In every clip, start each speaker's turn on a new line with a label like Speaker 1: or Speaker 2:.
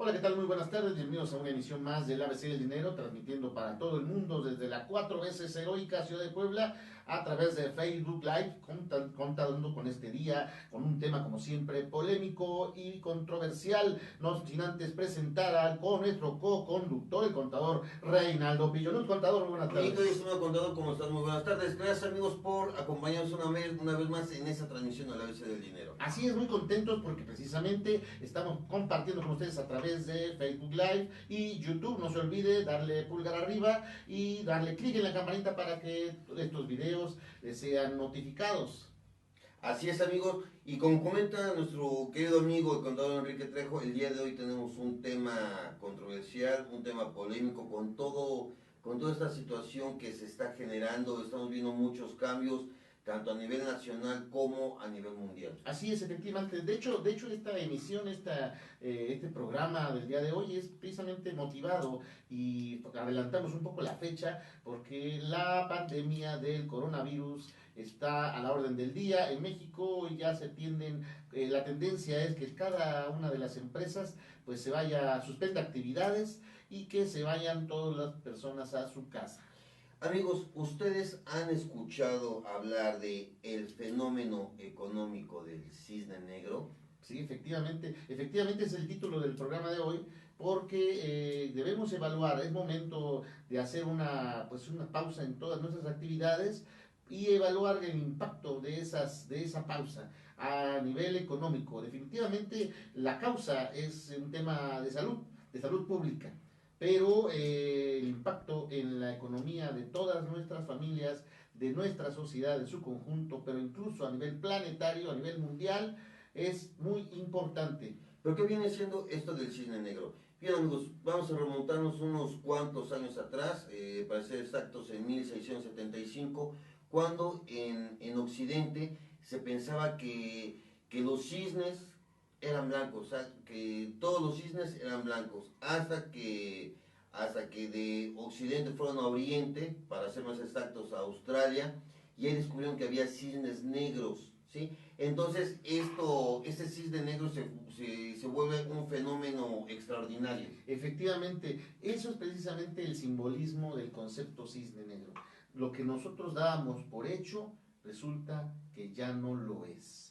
Speaker 1: Hola, ¿qué tal? Muy buenas tardes, bienvenidos a una emisión más del ABC del Dinero, transmitiendo para todo el mundo desde la 4 veces heroica ciudad de Puebla a través de Facebook Live, contando con este día, con un tema como siempre polémico y controversial, no sin antes presentar con nuestro co-conductor, el contador Reinaldo Pillonut. Contador, muy buenas
Speaker 2: Mi querido
Speaker 1: tardes.
Speaker 2: estimado contador, ¿cómo estás? Muy buenas tardes. Gracias amigos por acompañarnos una vez más en esta transmisión de la ABC del Dinero.
Speaker 1: Así es, muy contentos porque precisamente estamos compartiendo con ustedes a través de Facebook Live y YouTube. No se olvide darle pulgar arriba y darle clic en la campanita para que estos videos les sean notificados.
Speaker 2: Así es amigos, y como comenta nuestro querido amigo el contador Enrique Trejo, el día de hoy tenemos un tema controversial, un tema polémico con toda esta situación que se está generando. Estamos viendo muchos cambios, tanto a nivel nacional como a nivel mundial.
Speaker 1: Así es, efectivamente. De hecho esta emisión, este programa del día de hoy es precisamente motivado y adelantamos un poco la fecha porque la pandemia del coronavirus está a la orden del día. En México ya se tienden, la tendencia es que cada una de las empresas pues se vaya, suspenda actividades y que se vayan todas las personas a su casa.
Speaker 2: Amigos, ¿ustedes han escuchado hablar de el fenómeno económico del cisne negro?
Speaker 1: Sí, efectivamente es el título del programa de hoy, porque debemos evaluar, es momento de hacer una pausa en todas nuestras actividades y evaluar el impacto de esa pausa a nivel económico. Definitivamente la causa es un tema de salud pública, pero el impacto en la economía de todas nuestras familias, de nuestra sociedad en su conjunto, pero incluso a nivel planetario, a nivel mundial, es muy importante.
Speaker 2: ¿Pero qué viene siendo esto del cisne negro? Bien amigos, vamos a remontarnos unos cuantos años atrás, para ser exactos en 1675, cuando en Occidente se pensaba que los cisnes eran blancos, o sea, que todos los cisnes eran blancos, hasta que de Occidente fueron a Oriente, para ser más exactos a Australia, y ahí descubrieron que había cisnes negros, ¿sí? Entonces, este cisne negro se vuelve un fenómeno extraordinario.
Speaker 1: Efectivamente, eso es precisamente el simbolismo del concepto cisne negro. Lo que nosotros dábamos por hecho resulta que ya no lo es.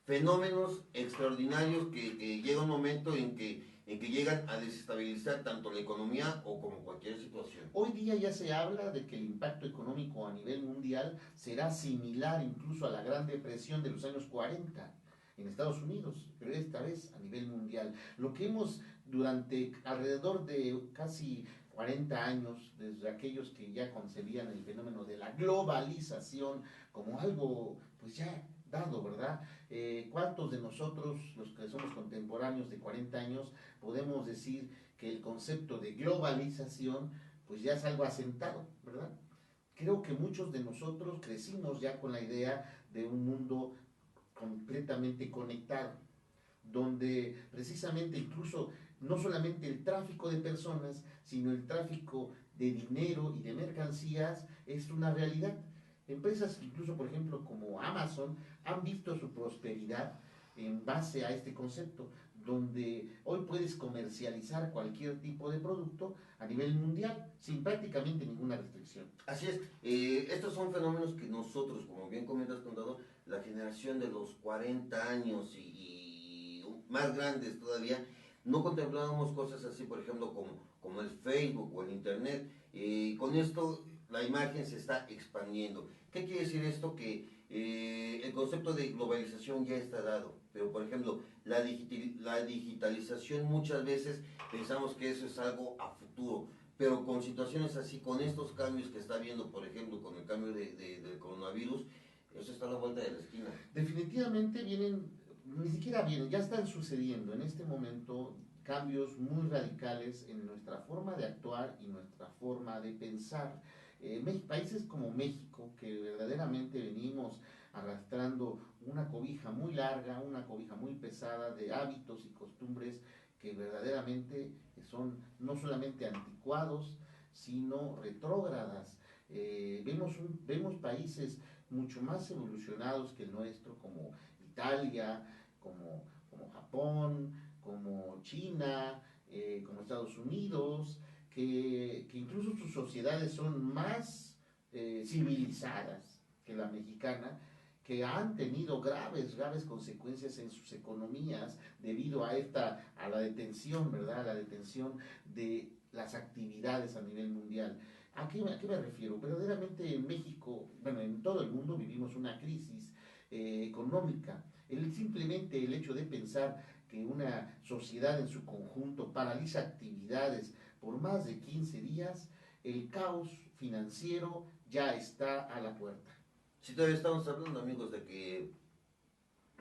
Speaker 2: Fenómenos extraordinarios que llega un momento en que llegan a desestabilizar tanto la economía o como cualquier situación.
Speaker 1: Hoy día ya se habla de que el impacto económico a nivel mundial será similar incluso a la Gran Depresión de los años 40 en Estados Unidos, pero esta vez a nivel mundial. Lo que hemos durante alrededor de casi 40 años, desde aquellos que ya concebían el fenómeno de la globalización como algo pues ya dado, ¿verdad? ¿Cuántos de nosotros, los que somos contemporáneos de 40 años, podemos decir que el concepto de globalización pues ya es algo asentado, ¿verdad? Creo que muchos de nosotros crecimos ya con la idea de un mundo completamente conectado, donde precisamente incluso no solamente el tráfico de personas, sino el tráfico de dinero y de mercancías es una realidad. Empresas incluso, por ejemplo, como Amazon, han visto su prosperidad en base a este concepto, donde hoy puedes comercializar cualquier tipo de producto a nivel mundial sin prácticamente ninguna restricción.
Speaker 2: Así es, estos son fenómenos que nosotros, como bien comentas, contador, la generación de los 40 años y más grandes todavía, no contemplábamos cosas así, por ejemplo, como el Facebook o el Internet. Con esto la imagen se está expandiendo. ¿Qué quiere decir esto? Que el concepto de globalización ya está dado, pero por ejemplo, la digitalización muchas veces pensamos que eso es algo a futuro, pero con situaciones así, con estos cambios que está habiendo, por ejemplo, con el cambio del coronavirus, eso está a la vuelta de la esquina.
Speaker 1: Definitivamente vienen, ni siquiera vienen, ya están sucediendo en este momento cambios muy radicales en nuestra forma de actuar y nuestra forma de pensar. Países como México, que verdaderamente venimos arrastrando una cobija muy larga, una cobija muy pesada de hábitos y costumbres que verdaderamente son no solamente anticuados, sino retrógradas. Vemos países mucho más evolucionados que el nuestro, como Italia, como Japón, como China, como Estados Unidos, que incluso sus sociedades son más civilizadas que la mexicana, que han tenido graves consecuencias en sus economías debido a la detención, ¿verdad? A la detención de las actividades a nivel mundial. ¿A qué me refiero? Verdaderamente en México, bueno, en todo el mundo vivimos una crisis económica. Simplemente el hecho de pensar que una sociedad en su conjunto paraliza actividades por más de 15 días, el caos financiero ya está a la puerta.
Speaker 2: Si todavía estamos hablando, amigos, de que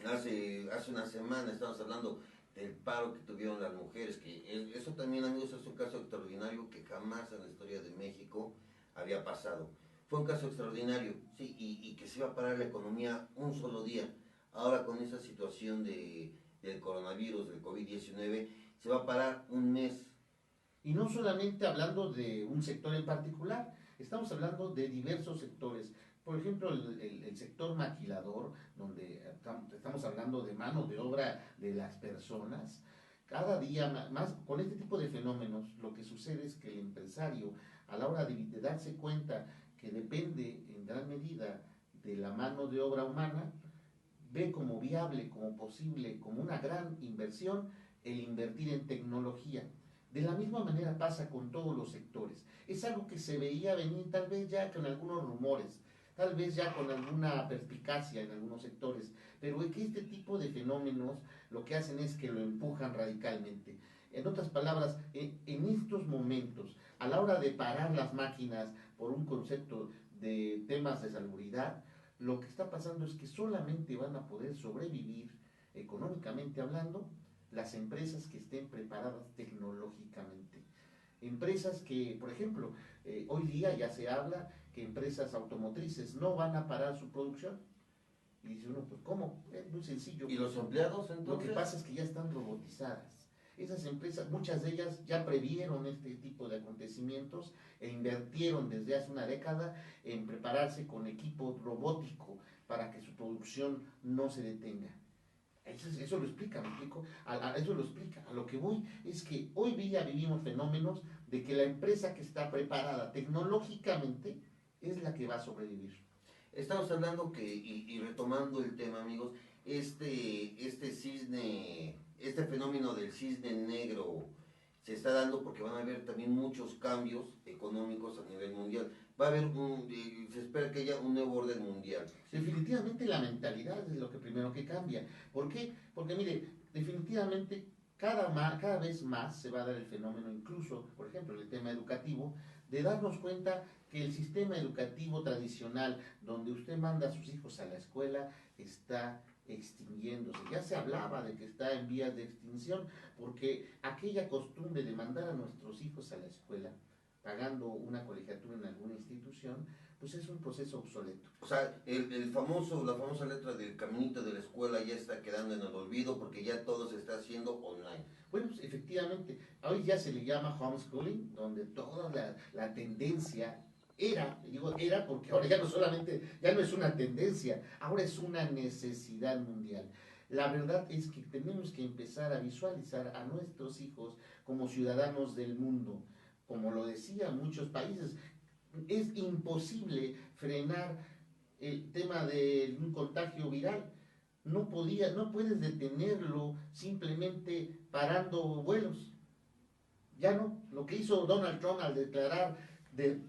Speaker 2: hace una semana estamos hablando del paro que tuvieron las mujeres, eso también, amigos, es un caso extraordinario que jamás en la historia de México había pasado. Fue un caso extraordinario, sí, y que se iba a parar la economía un solo día. Ahora con esa situación del coronavirus, del COVID-19, se va a parar un mes.
Speaker 1: Y no solamente hablando de un sector en particular, estamos hablando de diversos sectores. Por ejemplo, el sector maquilador, donde estamos hablando de mano de obra de las personas. Cada día más, con este tipo de fenómenos, lo que sucede es que el empresario, a la hora de darse cuenta que depende en gran medida de la mano de obra humana, ve como viable, como posible, como una gran inversión el invertir en tecnología. De la misma manera pasa con todos los sectores. Es algo que se veía venir tal vez ya con algunos rumores, tal vez ya con alguna perspicacia en algunos sectores, pero es que este tipo de fenómenos lo que hacen es que lo empujan radicalmente. En otras palabras, en estos momentos, a la hora de parar las máquinas por un concepto de temas de salubridad, lo que está pasando es que solamente van a poder sobrevivir económicamente hablando las empresas que estén preparadas tecnológicamente. Empresas que, por ejemplo, hoy día ya se habla que empresas automotrices no van a parar su producción. Y dice uno, pues ¿cómo? Es muy sencillo.
Speaker 2: ¿Y los empleados entonces?
Speaker 1: Lo que pasa es que ya están robotizadas. Esas empresas, muchas de ellas ya previeron este tipo de acontecimientos e invirtieron desde hace una década en prepararse con equipo robótico para que su producción no se detenga. Eso lo explica, ¿me explico? Eso lo explica. A lo que voy es que hoy día vivimos fenómenos de que la empresa que está preparada tecnológicamente es la que va a sobrevivir.
Speaker 2: Estamos hablando y retomando el tema, amigos, este fenómeno del cisne negro se está dando porque van a haber también muchos cambios económicos a nivel mundial. Va a haber se espera que haya un nuevo orden mundial.
Speaker 1: Definitivamente la mentalidad es lo que primero que cambia. ¿Por qué? Porque mire, definitivamente cada vez más se va a dar el fenómeno, incluso, por ejemplo, en el tema educativo, de darnos cuenta que el sistema educativo tradicional, donde usted manda a sus hijos a la escuela, está extinguiéndose. Ya se hablaba de que está en vías de extinción, porque aquella costumbre de mandar a nuestros hijos a la escuela, pagando una colegiatura en alguna institución, pues es un proceso obsoleto.
Speaker 2: O sea, la famosa letra del caminito de la escuela ya está quedando en el olvido porque ya todo se está haciendo online.
Speaker 1: Bueno, pues efectivamente, hoy ya se le llama homeschooling, donde toda la tendencia era porque ahora ya no es una tendencia, ahora es una necesidad mundial. La verdad es que tenemos que empezar a visualizar a nuestros hijos como ciudadanos del mundo. Como lo decía muchos países, es imposible frenar el tema de un contagio viral. No puedes detenerlo simplemente parando vuelos. Ya no, lo que hizo Donald Trump al declarar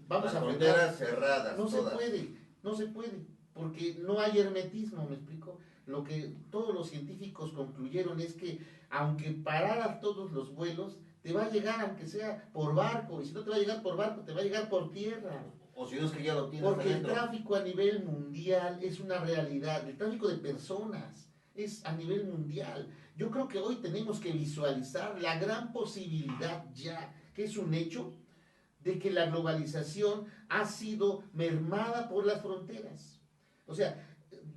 Speaker 1: vamos a frenar,
Speaker 2: fronteras cerradas.
Speaker 1: No se puede, porque no hay hermetismo, ¿me explico? Lo que todos los científicos concluyeron es que aunque pararas todos los vuelos, te va a llegar aunque sea por barco, y si no te va a llegar por barco, te va a llegar por tierra.
Speaker 2: O si no es que ya lo tienes
Speaker 1: Porque
Speaker 2: adentro.
Speaker 1: El tráfico a nivel mundial es una realidad, el tráfico de personas es a nivel mundial. Yo creo que hoy tenemos que visualizar la gran posibilidad ya, que es un hecho, de que la globalización ha sido mermada por las fronteras. O sea,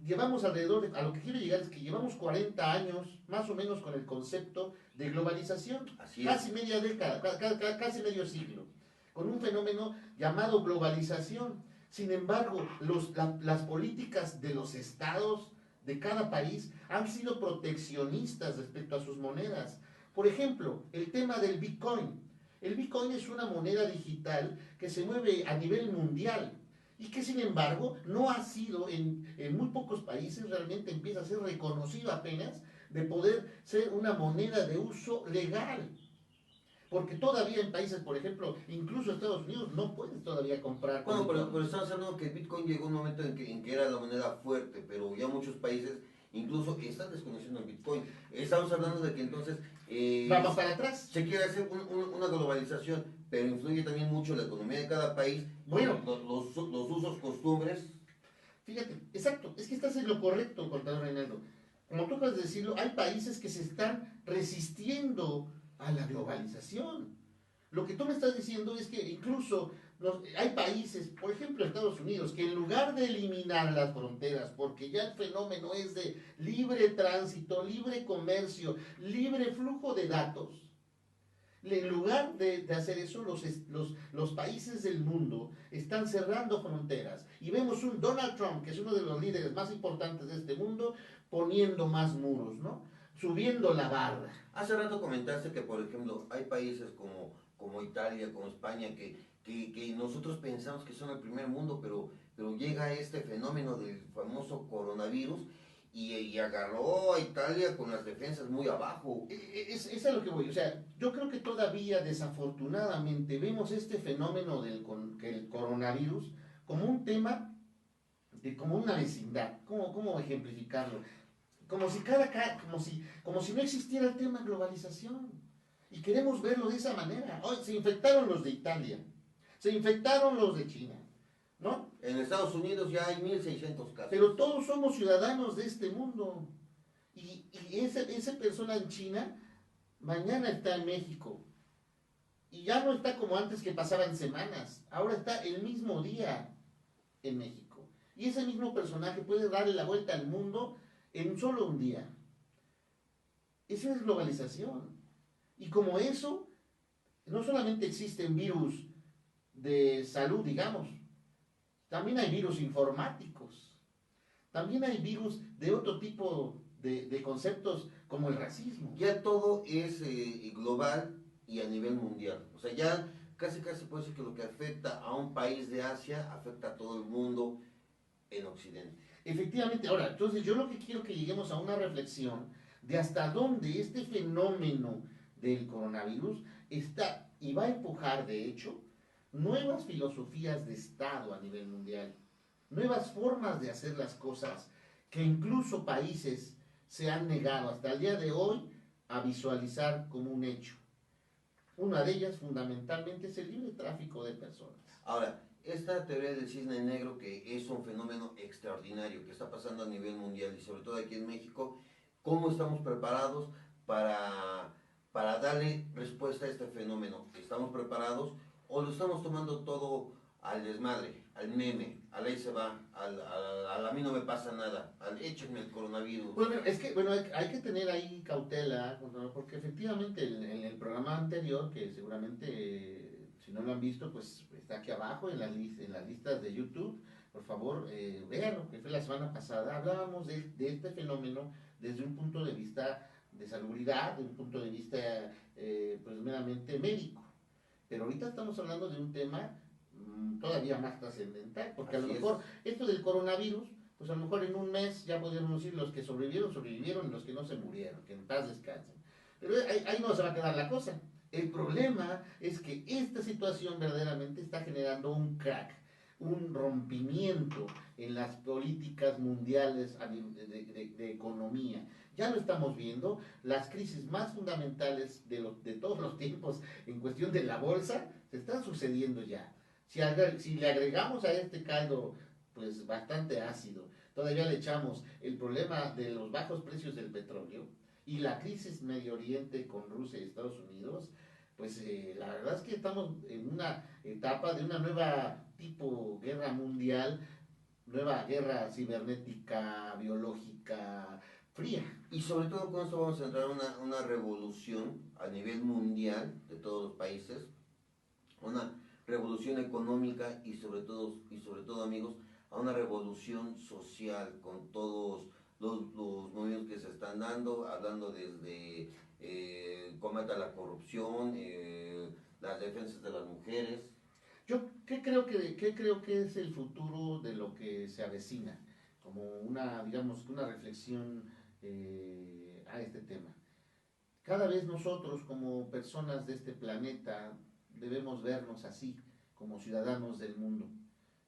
Speaker 1: llevamos a lo que quiero llegar es que llevamos 40 años más o menos con el concepto de globalización, casi media década, casi medio siglo, con un fenómeno llamado globalización. Sin embargo, las políticas de los estados de cada país han sido proteccionistas respecto a sus monedas. Por ejemplo, el tema del Bitcoin. El Bitcoin es una moneda digital que se mueve a nivel mundial y que sin embargo no ha sido en muy pocos países, realmente empieza a ser reconocido apenas de poder ser una moneda de uso legal. Porque todavía en países, por ejemplo, incluso Estados Unidos, no puedes todavía comprar con
Speaker 2: Bueno,
Speaker 1: Bitcoin.
Speaker 2: pero estamos hablando que el Bitcoin llegó un momento en que era la moneda fuerte, pero ya muchos países incluso están desconociendo el Bitcoin. Estamos hablando de que entonces
Speaker 1: Vamos para atrás.
Speaker 2: se quiere hacer una globalización, pero influye también mucho la economía de cada país,
Speaker 1: Bueno,
Speaker 2: los usos, costumbres.
Speaker 1: fíjate, exacto, es que estás en lo correcto, contador Reinaldo. Como tú acabas de decirlo, hay países que se están resistiendo a la globalización. Lo que tú me estás diciendo es que incluso hay países, por ejemplo Estados Unidos, que en lugar de eliminar las fronteras, porque ya el fenómeno es de libre tránsito, libre comercio, libre flujo de datos, en lugar de hacer eso, los países del mundo están cerrando fronteras. Y vemos un Donald Trump, que es uno de los líderes más importantes de este mundo, poniendo más muros, ¿no? Subiendo la barra.
Speaker 2: Hace rato comentaste que, por ejemplo, hay países como Italia, como España, que nosotros pensamos que son el primer mundo, pero llega este fenómeno del famoso coronavirus y agarró a Italia con las defensas muy abajo.
Speaker 1: Es a lo que voy. O sea, yo creo que todavía desafortunadamente vemos este fenómeno el coronavirus como un tema, como una vecindad. ¿Cómo ejemplificarlo? Como si no existiera el tema globalización. Y queremos verlo de esa manera. Hoy se infectaron los de Italia, se infectaron los de China, ¿no?
Speaker 2: En Estados Unidos ya hay 1.600 casos.
Speaker 1: Pero todos somos ciudadanos de este mundo. Y esa persona en China, mañana está en México. Y ya no está como antes que pasaban semanas. Ahora está el mismo día en México. Y ese mismo personaje puede darle la vuelta al mundo en solo un día. Eso es globalización. Y como eso, no solamente existen virus de salud, digamos, también hay virus informáticos, también hay virus de otro tipo de conceptos como el racismo.
Speaker 2: Ya todo es global y a nivel mundial. O sea, ya casi puede ser que lo que afecta a un país de Asia afecta a todo el mundo en Occidente.
Speaker 1: Efectivamente, ahora, entonces yo lo que quiero que lleguemos a una reflexión de hasta dónde este fenómeno del coronavirus está y va a empujar, de hecho, nuevas filosofías de Estado a nivel mundial, nuevas formas de hacer las cosas que incluso países se han negado hasta el día de hoy a visualizar como un hecho. Una de ellas fundamentalmente es el libre tráfico de personas.
Speaker 2: Ahora, esta teoría del cisne negro, que es un fenómeno extraordinario que está pasando a nivel mundial y sobre todo aquí en México, ¿cómo estamos preparados para darle respuesta a este fenómeno? ¿Estamos preparados o lo estamos tomando todo al desmadre, al meme, al ahí se va, al a mí no me pasa nada, al échenme el coronavirus?
Speaker 1: Bueno, es que hay que tener ahí cautela, porque efectivamente en el programa anterior, que seguramente si no lo han visto, pues está aquí abajo en las listas de YouTube, por favor, véanlo, que fue la semana pasada, hablábamos de este fenómeno desde un punto de vista de salubridad, de un punto de vista pues meramente médico. Pero ahorita estamos hablando de un tema todavía más trascendental, porque
Speaker 2: Así
Speaker 1: a lo mejor esto del coronavirus, pues a lo mejor en un mes ya podríamos decir los que sobrevivieron, y los que no se murieron, que en paz descansen. Pero ahí no se va a quedar la cosa. El problema es que esta situación verdaderamente está generando un crack, un rompimiento en las políticas mundiales de economía. Ya lo estamos viendo, las crisis más fundamentales de todos los tiempos en cuestión de la bolsa se están sucediendo ya. Si le agregamos a este caldo pues bastante ácido, todavía le echamos el problema de los bajos precios del petróleo y la crisis Medio Oriente con Rusia y Estados Unidos, pues la verdad es que estamos en una etapa de una nueva tipo guerra mundial, nueva guerra cibernética, biológica, fría.
Speaker 2: Y sobre todo con esto vamos a entrar a una revolución a nivel mundial de todos los países, una revolución económica y sobre todo amigos, a una revolución social con todos los movimientos que se están dando, hablando desde combata la corrupción, las defensas de las mujeres.
Speaker 1: Yo, qué creo que es el futuro de lo que se avecina? Como una, digamos, una reflexión a este tema. Cada vez nosotros como personas de este planeta debemos vernos así, como ciudadanos del mundo.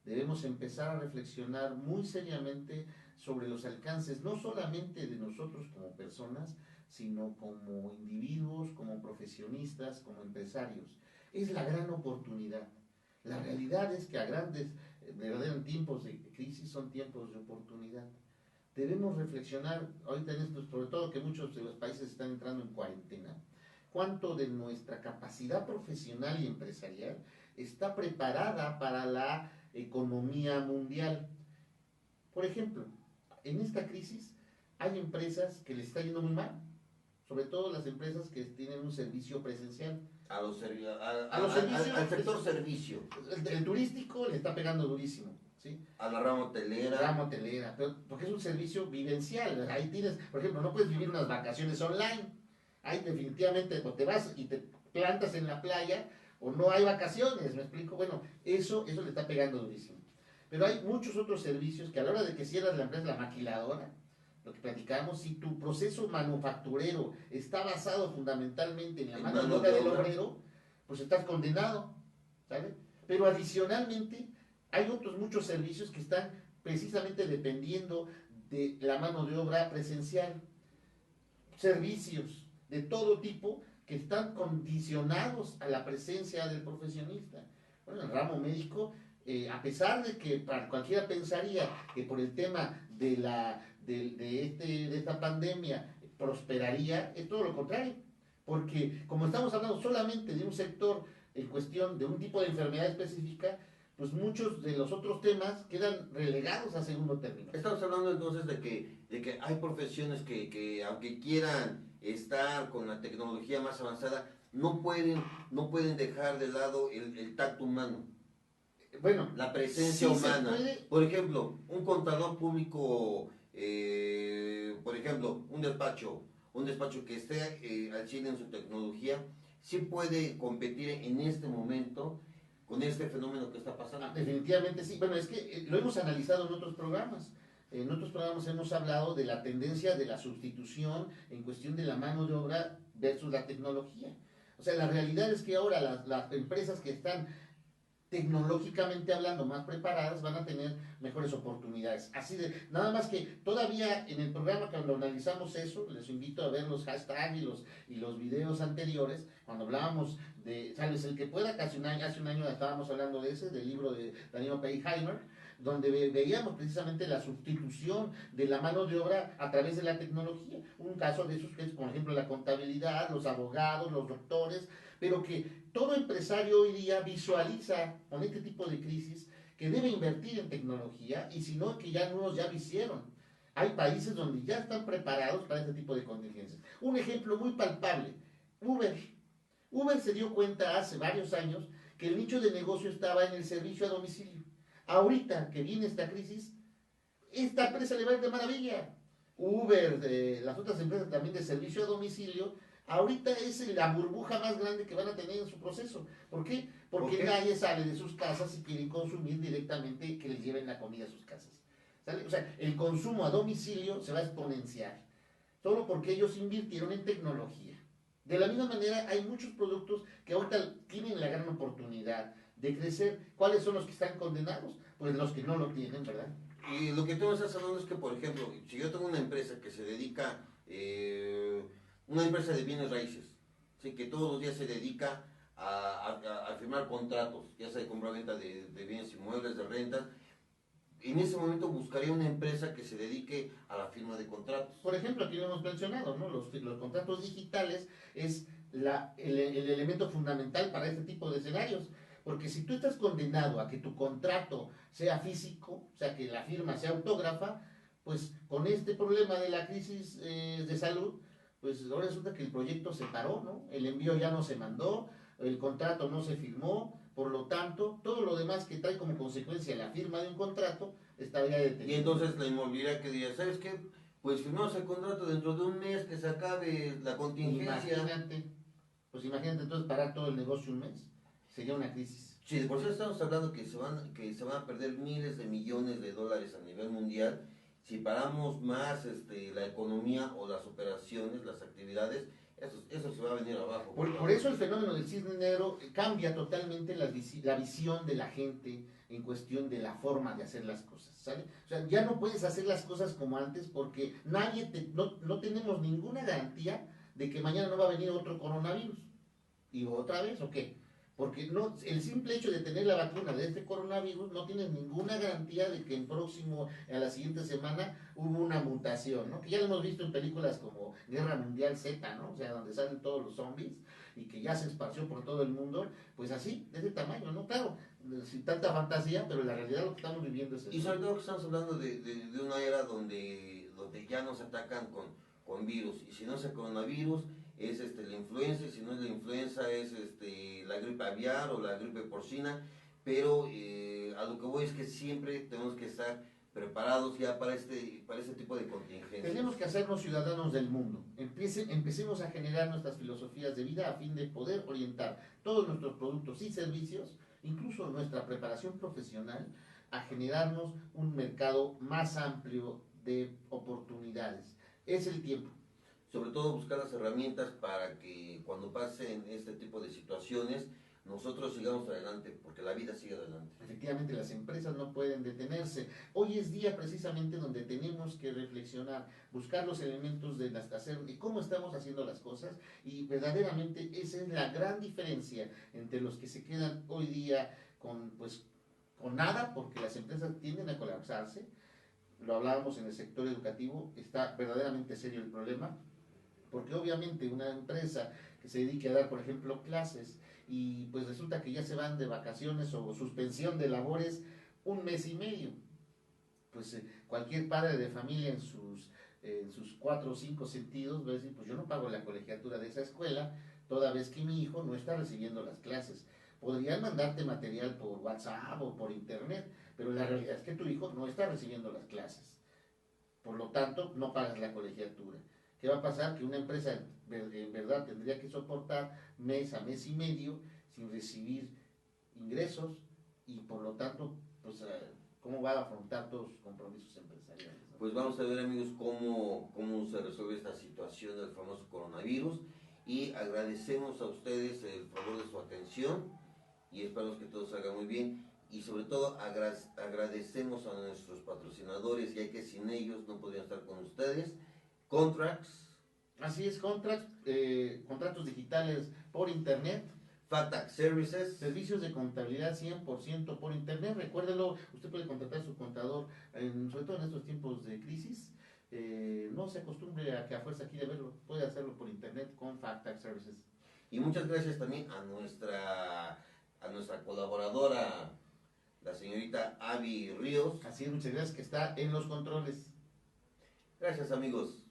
Speaker 1: Debemos empezar a reflexionar muy seriamente sobre los alcances, no solamente de nosotros como personas, sino como individuos, como profesionistas, como empresarios. Es la gran oportunidad. La realidad es que verdaderos tiempos de crisis son tiempos de oportunidad. Debemos reflexionar, ahorita en esto, sobre todo que muchos de los países están entrando en cuarentena, cuánto de nuestra capacidad profesional y empresarial está preparada para la economía mundial. Por ejemplo, en esta crisis hay empresas que les está yendo muy mal, sobre todo las empresas que tienen un servicio presencial.
Speaker 2: Al sector servicio.
Speaker 1: El turístico le está pegando durísimo. ¿Sí?
Speaker 2: A la rama hotelera.
Speaker 1: Pero porque es un servicio vivencial. Ahí tienes, por ejemplo, no puedes vivir unas vacaciones online. Ahí definitivamente o te vas y te plantas en la playa o no hay vacaciones, ¿me explico? Bueno, eso le está pegando durísimo. Pero hay muchos otros servicios que a la hora de que cierras la empresa, la maquiladora, lo que platicamos, si tu proceso manufacturero está basado fundamentalmente en la mano de obra del obrero, pues estás condenado, ¿sabes? Pero adicionalmente hay otros muchos servicios que están precisamente dependiendo de la mano de obra presencial. Servicios de todo tipo que están condicionados a la presencia del profesionista. Bueno, el ramo médico, a pesar de que para cualquiera pensaría que por el tema de esta pandemia prosperaría, es todo lo contrario. Porque como estamos hablando solamente de un sector en cuestión de un tipo de enfermedad específica, pues muchos de los otros temas quedan relegados a segundo término.
Speaker 2: Estamos hablando entonces de que hay profesiones que aunque quieran estar con la tecnología más avanzada, no pueden dejar de lado el tacto humano.
Speaker 1: Bueno,
Speaker 2: la presencia humana. Por ejemplo, un contador público, por ejemplo, un despacho que esté al chile en su tecnología, sí puede competir en este momento con este fenómeno que está pasando.
Speaker 1: Definitivamente sí. Bueno, es que lo hemos analizado en otros programas. En otros programas hemos hablado de la tendencia de la sustitución en cuestión de la mano de obra versus la tecnología. O sea, la realidad es que ahora las empresas que están tecnológicamente hablando más preparadas van a tener mejores oportunidades. Así de, nada más que todavía en el programa cuando analizamos eso, les invito a ver los hashtags y los videos anteriores, cuando hablábamos de, ¿sabes? El que pueda, hace un año estábamos hablando de ese, del libro de Daniel Oppenheimer, donde veíamos precisamente la sustitución de la mano de obra a través de la tecnología. Un caso de esos que es, por ejemplo, la contabilidad, los abogados, los doctores, pero que todo empresario hoy día visualiza con este tipo de crisis que debe invertir en tecnología y si no, que ya algunos ya lo hicieron. Hay países donde ya están preparados para este tipo de contingencias. Un ejemplo muy palpable, Uber. Uber se dio cuenta hace varios años que el nicho de negocio estaba en el servicio a domicilio. Ahorita que viene esta crisis, esta empresa le va a ir de maravilla. Uber, las otras empresas también de servicio a domicilio, ahorita es la burbuja más grande que van a tener en su proceso. ¿Por qué? Porque nadie sale de sus casas y quiere consumir directamente que les lleven la comida a sus casas. ¿Sale? O sea, el consumo a domicilio se va a exponenciar. Solo porque ellos invirtieron en tecnología. De la misma manera, hay muchos productos que ahorita tienen la gran oportunidad de crecer. ¿Cuáles son los que están condenados? Pues los que no lo tienen, ¿verdad?
Speaker 2: Y lo que tú me estás hablando es que, por ejemplo, si yo tengo una empresa que se dedica, una empresa de bienes raíces, ¿sí? Que todos los días se dedica a firmar contratos, ya sea de compra-venta de bienes inmuebles, de rentas, en ese momento buscaría una empresa que se dedique a la firma de contratos.
Speaker 1: Por ejemplo, aquí lo hemos mencionado, ¿no? Los contratos digitales es el elemento fundamental para este tipo de escenarios. Porque si tú estás condenado a que tu contrato sea físico, o sea, que la firma sea autógrafa, pues con este problema de la crisis de salud, pues ahora resulta que el proyecto se paró, ¿no? El envío ya no se mandó, el contrato no se firmó, por lo tanto, todo lo demás que trae como consecuencia la firma de un contrato estaría detenido.
Speaker 2: Y entonces la inmobiliaria que diría, ¿sabes qué? Pues firmamos el contrato dentro de un mes que se acabe la contingencia.
Speaker 1: Imagínate entonces parar todo el negocio un mes, sería una crisis.
Speaker 2: Sí, de por sí estamos hablando que se van a perder miles de millones de dólares a nivel mundial. Si paramos más la economía o las operaciones, las actividades, eso se va a venir abajo.
Speaker 1: Por eso el fenómeno del cisne negro cambia totalmente la visión de la gente en cuestión de la forma de hacer las cosas, ¿sale? O sea, ya no puedes hacer las cosas como antes porque no tenemos ninguna garantía de que mañana no va a venir otro coronavirus. ¿Y otra vez o qué? Porque el simple hecho de tener la vacuna de este coronavirus no tiene ninguna garantía de que a la siguiente semana hubo una mutación, ¿no? Que ya lo hemos visto en películas como Guerra Mundial Z, ¿no? O sea, donde salen todos los zombies y que ya se esparció por todo el mundo, pues así, de ese tamaño, ¿no? Claro, sin tanta fantasía, pero la realidad lo que estamos viviendo es eso.
Speaker 2: Y sobre todo que estamos hablando de una era donde ya nos atacan con virus, y si no es el coronavirus, es la influenza, y si no es la influenza, es la gripe aviar o la gripe porcina, pero a lo que voy es que siempre tenemos que estar preparados ya para este tipo de contingencias.
Speaker 1: Tenemos que hacernos ciudadanos del mundo. Empecemos a generar nuestras filosofías de vida a fin de poder orientar todos nuestros productos y servicios, incluso nuestra preparación profesional, a generarnos un mercado más amplio de oportunidades. Es el tiempo.
Speaker 2: Sobre todo buscar las herramientas para que cuando pasen este tipo de situaciones, nosotros sigamos adelante, porque la vida sigue adelante.
Speaker 1: Efectivamente, las empresas no pueden detenerse. Hoy es día precisamente donde tenemos que reflexionar, buscar los elementos de cómo estamos haciendo las cosas, y verdaderamente esa es la gran diferencia entre los que se quedan hoy día con nada, porque las empresas tienden a colapsarse. Lo hablábamos en el sector educativo, está verdaderamente serio el problema, porque obviamente una empresa que se dedique a dar, por ejemplo, clases, y pues resulta que ya se van de vacaciones o suspensión de labores un mes y medio, pues cualquier padre de familia en sus 4 o 5 sentidos va a decir, pues yo no pago la colegiatura de esa escuela, toda vez que mi hijo no está recibiendo las clases. Podrían mandarte material por WhatsApp o por internet, pero la realidad es que tu hijo no está recibiendo las clases, por lo tanto no pagas la colegiatura. ¿Qué va a pasar? Que una empresa en verdad tendría que soportar mes a mes y medio sin recibir ingresos, y por lo tanto, pues, ¿cómo va a afrontar todos sus compromisos empresariales?
Speaker 2: Pues vamos a ver, amigos, cómo se resuelve esta situación del famoso coronavirus, y agradecemos a ustedes el favor de su atención y esperamos que todo salga muy bien, y sobre todo agradecemos a nuestros patrocinadores, ya que sin ellos no podrían estar con ustedes. Contracts.
Speaker 1: Así es, contratos digitales por internet.
Speaker 2: FATAC Services.
Speaker 1: Servicios de contabilidad 100% por internet. Recuérdelo, usted puede contratar a su contador, sobre todo en estos tiempos de crisis. No se acostumbre a que a fuerza quiere verlo, puede hacerlo por internet con FATAC Services.
Speaker 2: Y muchas gracias también a nuestra colaboradora, la señorita Avi Ríos.
Speaker 1: Así es, muchas gracias, que está en los controles.
Speaker 2: Gracias, amigos.